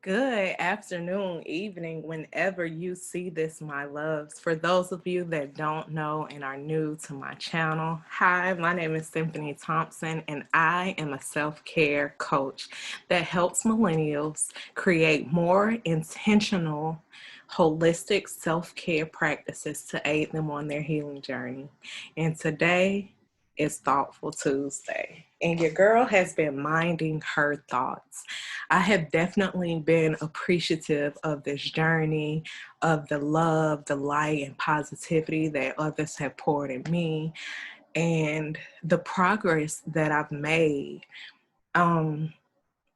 Good afternoon, evening, whenever you see this, my loves. For those of you that don't know and are new to my channel, hi, my name is Symphony Thompson, and I am a self-care coach that helps millennials create more intentional, holistic self-care practices to aid them on their healing journey. And today is Thoughtful Tuesday, and your girl has been minding her thoughts. I have definitely been appreciative of this journey, of the love, the light, and positivity that others have poured in me, and the progress that I've made.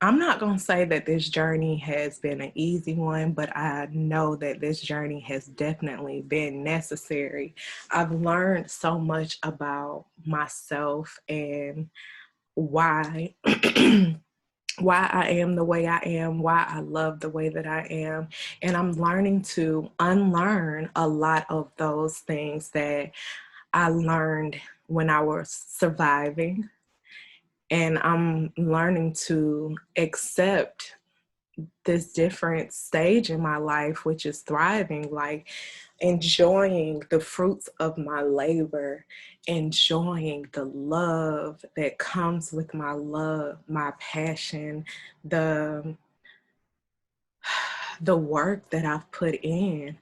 I'm not going to say that this journey has been an easy one, but I know that this journey has definitely been necessary. I've learned so much about myself and why why I am the way I am, why I love the way that I am. And I'm learning to unlearn a lot of those things that I learned when I was surviving. And I'm learning to accept this different stage in my life, which is thriving, like enjoying the fruits of my labor, enjoying the love that comes with my love, my passion, the the work that I've put in.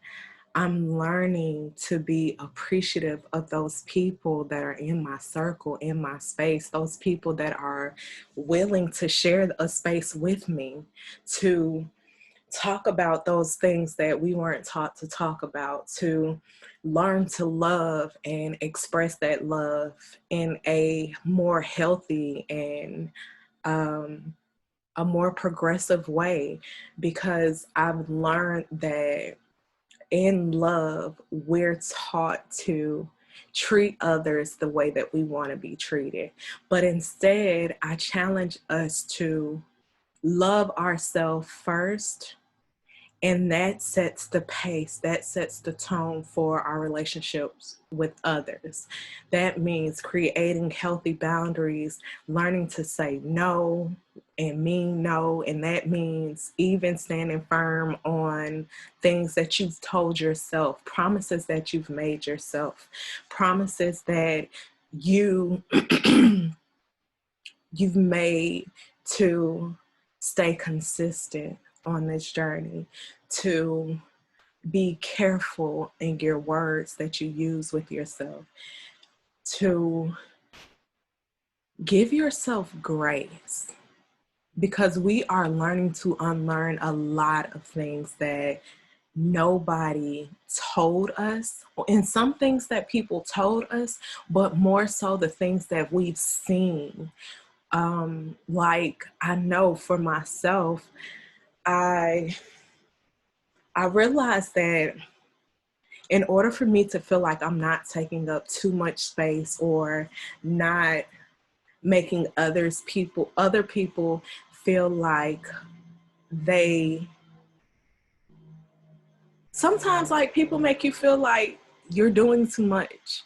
I'm learning to be appreciative of those people that are in my circle, in my space, those people that are willing to share a space with me, to talk about those things that we weren't taught to talk about, to learn to love and express that love in a more healthy and a more progressive way, because I've learned that in love, we're taught to treat others the way that we want to be treated. But instead, I challenge us to love ourselves first, and that sets the pace, that sets the tone for our relationships with others. That means creating healthy boundaries, learning to say no and mean no. And that means even standing firm on things that you've told yourself, promises that you've made yourself, promises that you you've made to stay consistent on this journey, to be careful in your words that you use with yourself, to give yourself grace, because we are learning to unlearn a lot of things that nobody told us, and some things that people told us, but more so the things that we've seen. Like, I know for myself, I realized that in order for me to feel like I'm not taking up too much space or not making other people feel like they, sometimes like people make you feel like you're doing too much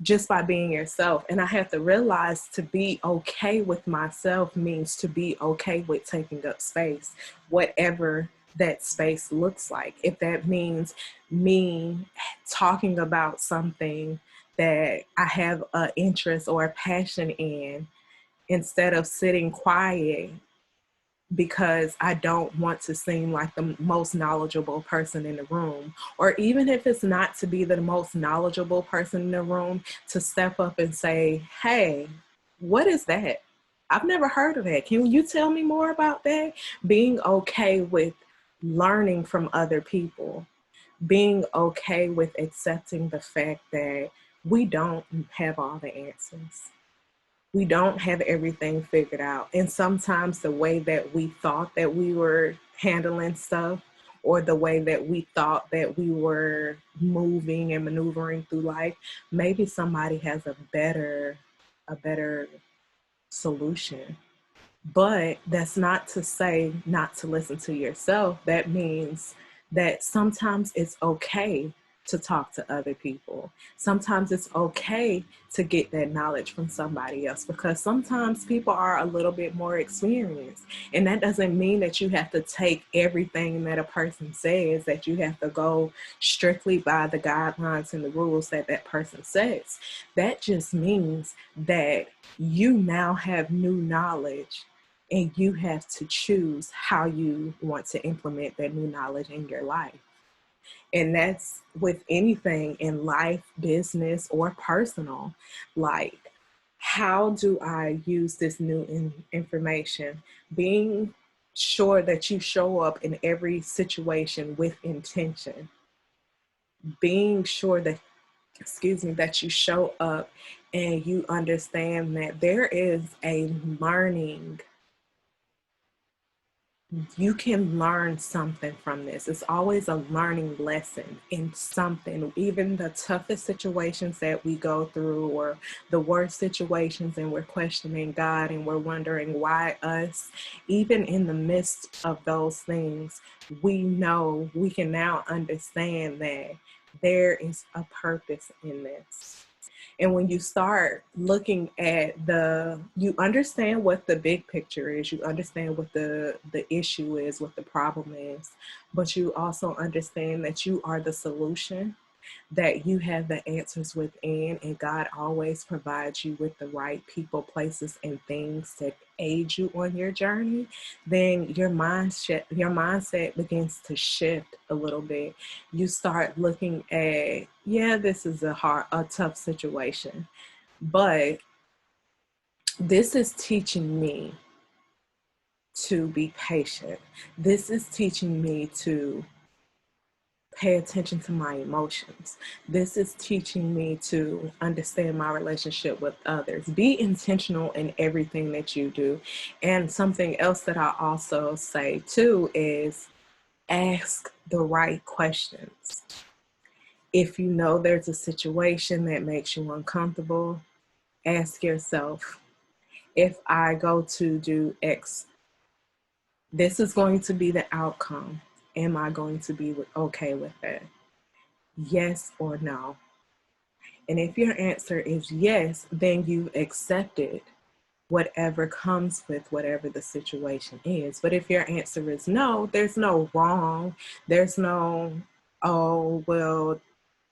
just by being yourself. And I have to realize to be okay with myself means to be okay with taking up space, whatever that space looks like. If that means me talking about something that I have an interest or a passion in, instead of sitting quiet because I don't want to seem like the most knowledgeable person in the room, or even if it's not to be the most knowledgeable person in the room, to step up and say, hey, what is that? I've never heard of that. Can you tell me more about that? Being okay with learning from other people, being okay with accepting the fact that we don't have all the answers. We don't have everything figured out. And sometimes the way that we thought that we were handling stuff, or the way that we thought that we were moving and maneuvering through life, maybe somebody has a better solution. But that's not to say not to listen to yourself. That means that sometimes it's okay to talk to other people. Sometimes it's okay to get that knowledge from somebody else, because sometimes people are a little bit more experienced. And that doesn't mean that you have to take everything that a person says, that you have to go strictly by the guidelines and the rules that that person says. That just means that you now have new knowledge, and you have to choose how you want to implement that new knowledge in your life. And that's with anything in life, business, or personal. Like, how do I use this new information? Being sure that you show up in every situation with intention. Being sure that, that you show up and you understand that there is a learning. You can learn something from this. It's always a learning lesson in something. Even the toughest situations that we go through, or the worst situations, and we're questioning God and we're wondering why us, even in the midst of those things, we know, we can now understand that there is a purpose in this. And when you start looking at you understand what the big picture is, you understand what the issue is, what the problem is, but you also understand that you are the solution, that you have the answers within, and God always provides you with the right people, places, and things that aid you on your journey. Then your mindset begins to shift a little bit. You start looking at, yeah, this is a tough situation, but this is teaching me to be patient. This is teaching me to pay attention to my emotions. This is teaching me to understand my relationship with others. Be intentional in everything that you do. And something else that I also say too is ask the right questions. If you know there's a situation that makes you uncomfortable, ask yourself, if I go to do X, this is going to be the outcome. Am I going to be okay with that? Yes or no? And if your answer is yes, then you accepted whatever comes with whatever the situation is. But if your answer is no, there's no wrong. There's no, oh, well,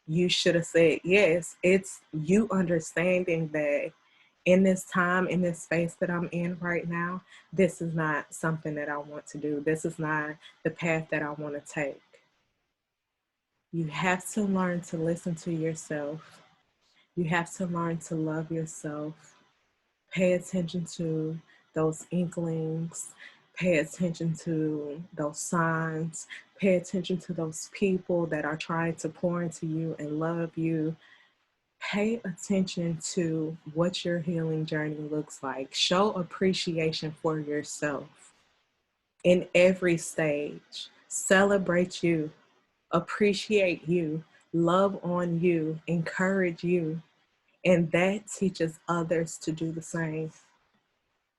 you should have said yes. It's you understanding that in this time, in this space that I'm in right now, this is not something that I want to do. This is not the path that I want to take. You have to learn to listen to yourself. You have to learn to love yourself. Pay attention to those inklings. Pay attention to those signs. Pay attention to those people that are trying to pour into you and love you. Pay attention to what your healing journey looks like. Show appreciation for yourself in every stage. Celebrate you. Appreciate you. Love on you. Encourage you. And that teaches others to do the same.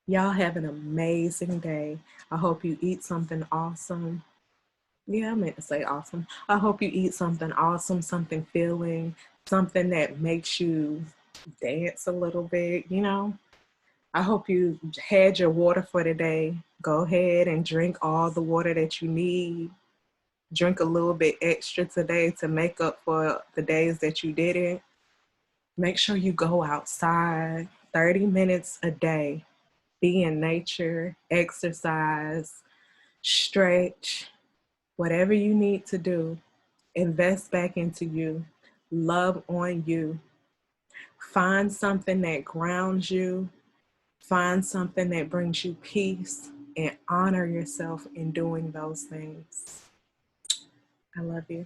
Y'all have an amazing day. I hope you eat something awesome. Yeah, I meant to say awesome. I hope you eat something awesome, something filling, something that makes you dance a little bit, you know. I hope you had your water for today. Go ahead and drink all the water that you need. Drink a little bit extra today to make up for the days that you didn't. Make sure you go outside 30 minutes a day. Be in nature, exercise, stretch, whatever you need to do. Invest back into you. Love on you. Find something that grounds you. Find something that brings you peace, and honor yourself in doing those things. I love you.